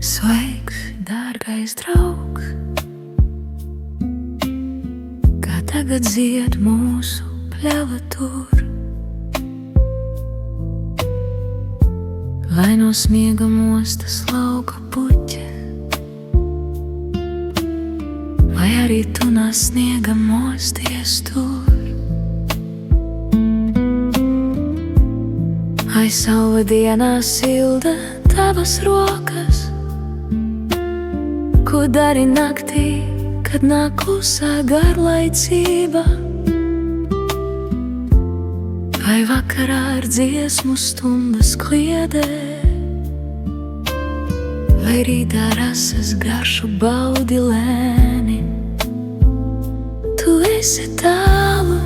Sveiks, dārgais draugs, kā tagad zied mūsu pļava tur. Vai no sniega mostas lauka puķe, vai arī tu no sniega mosties tur. Vai saule dienā silda tavas rokas, ko dari naktī, kad nāk klusā garlaicība? Vai vakarā ar dziesmu stundas kliedē, vai rītā rases garšu baudi lēni? Tu esi tālu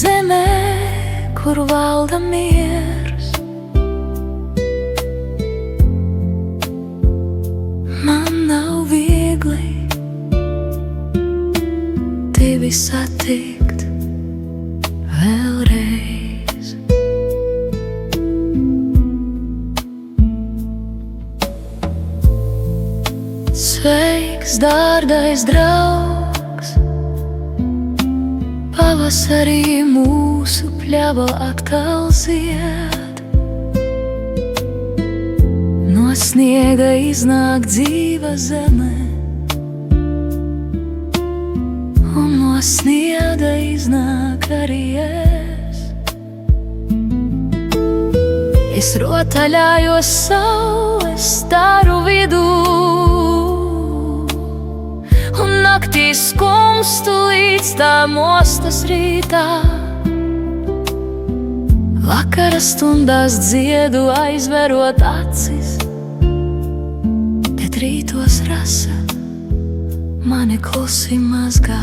zemē, kur valda miers. Man nav viegli tevi satikt vēlreiz. Sveiks, dārgais draugs, pavasarī mūsu pļava atkal zied. No sniega iznāk dzīva zeme, un no sniega iznāk arī es. Es rotaļājos saules staru vidū, un naktī skumstu līdz tā mostas rītā. Vakara stundās dziedu aizverot acis, bet rītos rasa mani klusi mazgā.